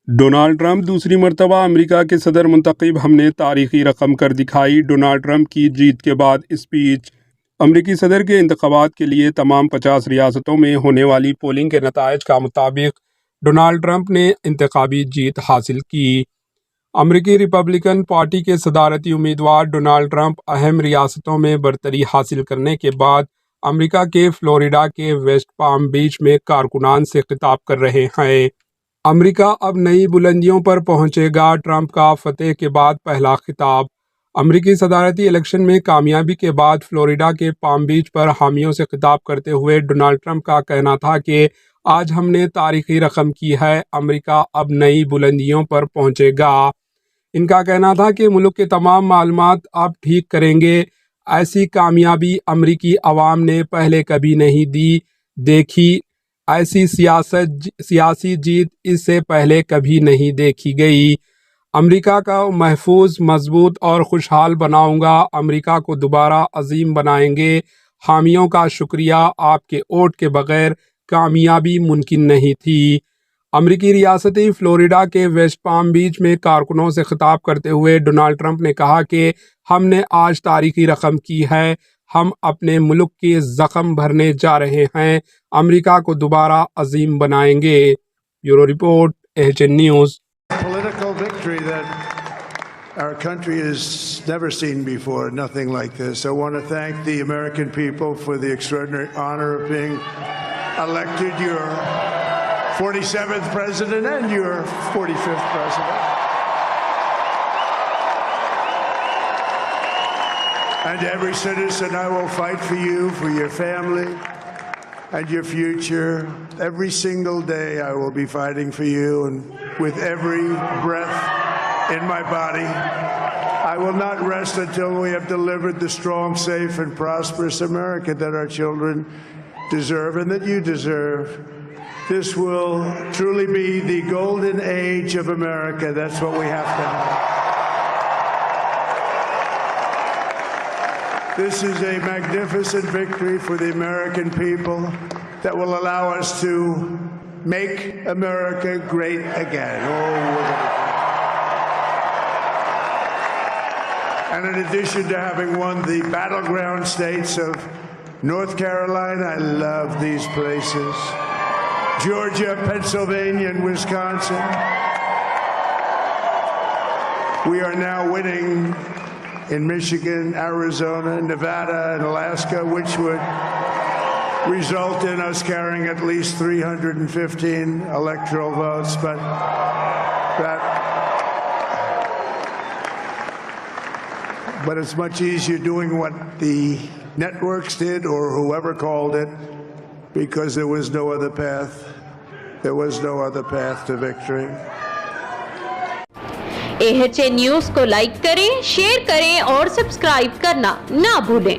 Donald Trump दूसरी मर्तबा America के सदर मुंतखब, हमने तारीखी रकम कर दिखाई। डोनाल्ड ट्रंप की जीत के बाद स्पीच। अमेरिकी सदर के इंतखाबात के लिए तमाम 50 रियासतों में होने वाली पोलिंग के नतायज का मुताबिक डोनाल्ड ट्रंप ने इंतखाबी जीत हासिल की। अमेरिकी रिपब्लिकन पार्टी के सदारती उम्मीदवार डोनाल्ड ट्रंप अहम रियासतों में बरतरी हासिल करने के बाद अमेरिका के फ्लोरिडा के वेस्ट पाम बीच में कारकुनान से खिताब कर रहे हैं। अमेरिका अब नई बुलंदियों पर पहुंचेगा, ट्रंप का फतेह के बाद पहला खिताब। अमेरिकी सदारती इलेक्शन में कामयाबी के बाद फ्लोरिडा के पाम बीच पर हामियों से खिताब करते हुए डोनाल्ड ट्रंप का कहना था कि आज हमने तारीखी रकम की है, अमेरिका अब नई बुलंदियों पर पहुंचेगा। इनका कहना था कि मुल्क के तमाम मालूमात अब ठीक करेंगे। ऐसी कामयाबी अमेरिकी अवाम ने पहले कभी नहीं देखी। ऐसी सियासी जीत इससे पहले कभी नहीं देखी गई। अमेरिका का महफूज, मजबूत और खुशहाल बनाऊंगा। अमेरिका को दोबारा अजीम बनाएंगे। हामियों का शुक्रिया, आपके वोट के बगैर कामयाबी मुमकिन नहीं थी। अमेरिकी रियासती फ्लोरिडा के वेस्ट पाम बीच में कारकुनों से खिताब करते हुए डोनाल्ड ट्रंप ने कहा कि हमने आज तारीखी रकम की है, हम अपने मुल्क के जख्म भरने जा रहे हैं, अमेरिका को दोबारा अजीम बनाएंगे। Bureau report, HN news. Political victory that our country has never seen before, nothing like this. I want to thank the American people for the extraordinary honor of being elected your 47th president and your 45th president. And every citizen, I will fight for you, for your family, and your future. Every single day I will be fighting for you, and with every breath in my body, I will not rest until we have delivered the strong, safe, and prosperous America that our children deserve and that you deserve. This will truly be the golden age of America. That's what we have to have. This is a magnificent victory for the American people that will allow us to make America great again. And in addition to having won the battleground states of North Carolina, I love these places, Georgia, Pennsylvania, and Wisconsin, we are now winning in Michigan, Arizona, Nevada, and Alaska, which would result in us carrying at least 315 electoral votes. But it's much easier doing what the networks did or whoever called it, because there was no other path. There was no other path to victory. HN news को like करें, share करें और subscribe करना ना भूलें।